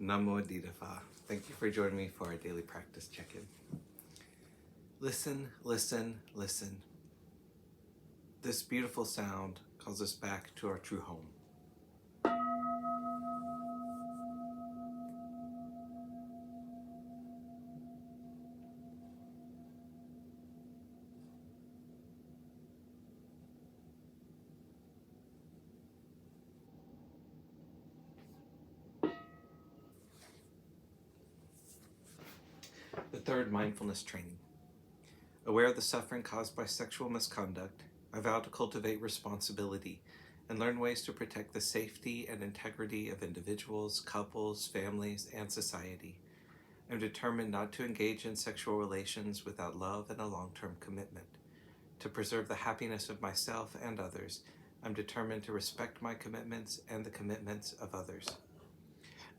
Namo. Thank you for joining me for our daily practice check-in. Listen, listen, listen. This beautiful sound calls us back to our true home. The third mindfulness training. Aware of the suffering caused by sexual misconduct, I vow to cultivate responsibility and learn ways to protect the safety and integrity of individuals, couples, families, and society. I am determined not to engage in sexual relations without love and a long-term commitment. To preserve the happiness of myself and others, I'm determined to respect my commitments and the commitments of others.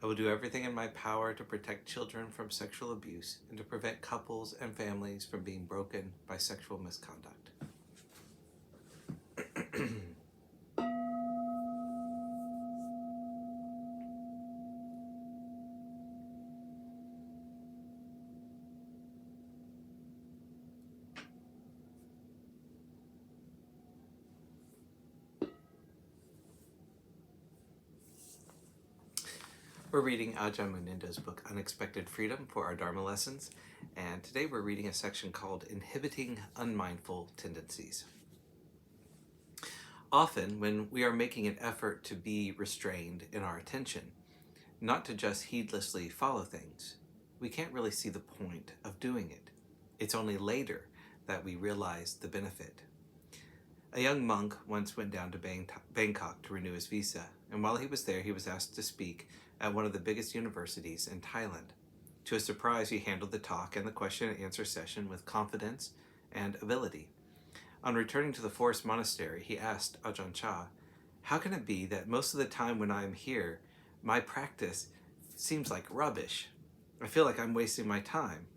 I will do everything in my power to protect children from sexual abuse and to prevent couples and families from being broken by sexual misconduct. We're reading Ajahn Munindo's book, Unexpected Freedom, for our Dharma lessons, and today we're reading a section called Inhibiting Unmindful Tendencies. Often, when we are making an effort to be restrained in our attention, not to just heedlessly follow things, we can't really see the point of doing it. It's only later that we realize the benefit. A young monk once went down to Bangkok to renew his visa, and while he was there, he was asked to speak at one of the biggest universities in Thailand. To his surprise, he handled the talk and the question and answer session with confidence and ability. On returning to the forest monastery, he asked Ajahn Chah, "How can it be that most of the time when I am here, my practice seems like rubbish? I feel like I'm wasting my time.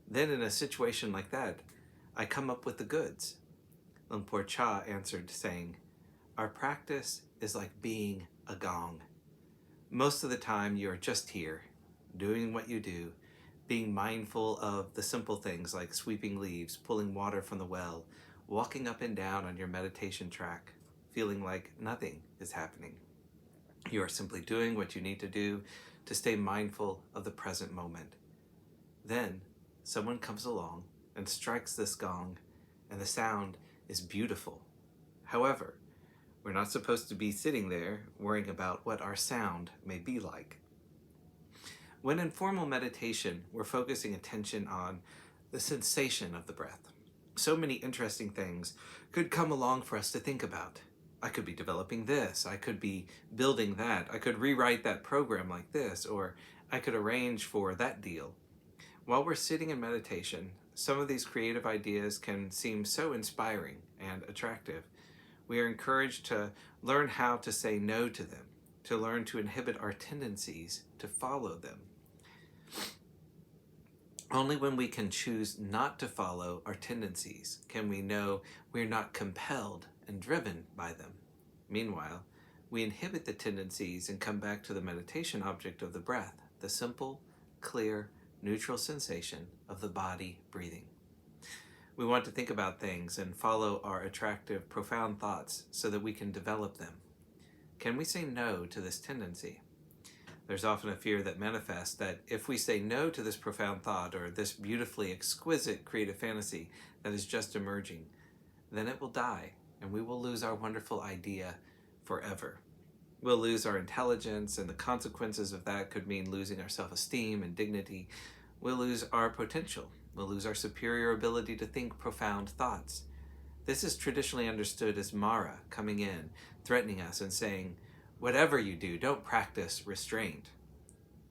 Then in a situation like that, I come up with the goods." Lumpur Cha answered, saying, "Our practice is like being a gong. Most of the time you are just here, doing what you do, being mindful of the simple things like sweeping leaves, pulling water from the well, walking up and down on your meditation track, feeling like nothing is happening. You are simply doing what you need to do to stay mindful of the present moment. Then someone comes along and strikes this gong, and the sound is beautiful. However, we're not supposed to be sitting there worrying about what our sound may be like." When in formal meditation, we're focusing attention on the sensation of the breath. So many interesting things could come along for us to think about. I could be developing this, I could be building that, I could rewrite that program like this, or I could arrange for that deal. While we're sitting in meditation, some of these creative ideas can seem so inspiring and attractive. We are encouraged to learn how to say no to them, to learn to inhibit our tendencies to follow them. Only when we can choose not to follow our tendencies can we know we're not compelled and driven by them. Meanwhile, we inhibit the tendencies and come back to the meditation object of the breath, the simple, clear, neutral sensation of the body breathing. We want to think about things and follow our attractive, profound thoughts so that we can develop them. Can we say no to this tendency? There's often a fear that manifests that if we say no to this profound thought or this beautifully exquisite creative fantasy that is just emerging, then it will die and we will lose our wonderful idea forever. We'll lose our intelligence, and the consequences of that could mean losing our self-esteem and dignity. We'll lose our potential. We'll lose our superior ability to think profound thoughts. This is traditionally understood as Mara coming in, threatening us and saying, "Whatever you do, don't practice restraint."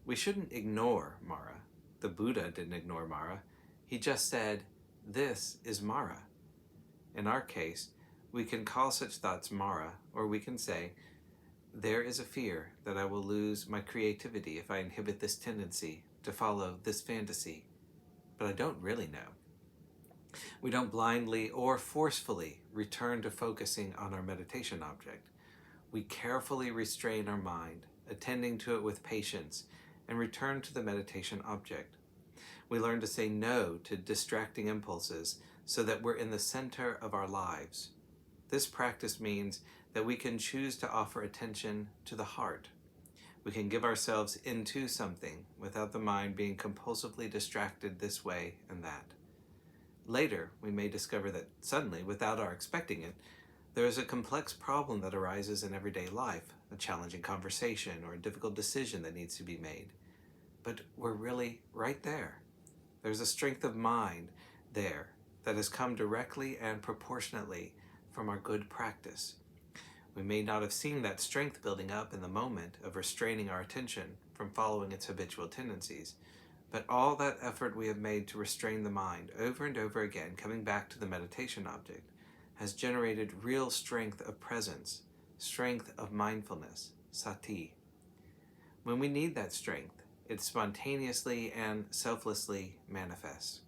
We shouldn't ignore Mara. The Buddha didn't ignore Mara. He just said, "This is Mara." In our case, we can call such thoughts Mara, or we can say, "There is a fear that I will lose my creativity if I inhibit this tendency to follow this fantasy, but I don't really know." We don't blindly or forcefully return to focusing on our meditation object. We carefully restrain our mind, attending to it with patience, and return to the meditation object. We learn to say no to distracting impulses so that we're in the center of our lives. This practice means that we can choose to offer attention to the heart. We can give ourselves into something without the mind being compulsively distracted this way and that. Later, we may discover that suddenly, without our expecting it, there is a complex problem that arises in everyday life, a challenging conversation or a difficult decision that needs to be made. But we're really right there. There's a strength of mind there that has come directly and proportionately from our good practice. We may not have seen that strength building up in the moment of restraining our attention from following its habitual tendencies, but all that effort we have made to restrain the mind over and over again, coming back to the meditation object, has generated real strength of presence, strength of mindfulness, sati. When we need that strength, it spontaneously and selflessly manifests.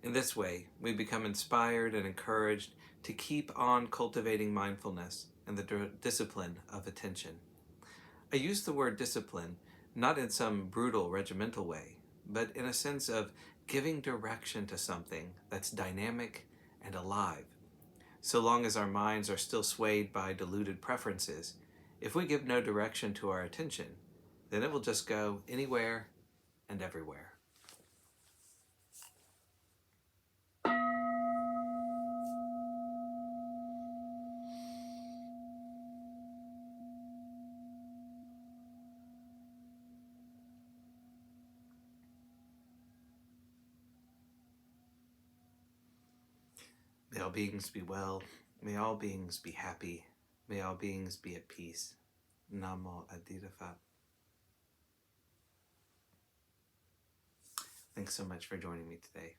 In this way, we become inspired and encouraged to keep on cultivating mindfulness and the discipline of attention. I use the word discipline not in some brutal regimental way, but in a sense of giving direction to something that's dynamic and alive. So long as our minds are still swayed by deluded preferences, if we give no direction to our attention, then it will just go anywhere and everywhere. May all beings be well. May all beings be happy. May all beings be at peace. Namo Adida Phat. Thanks so much for joining me today.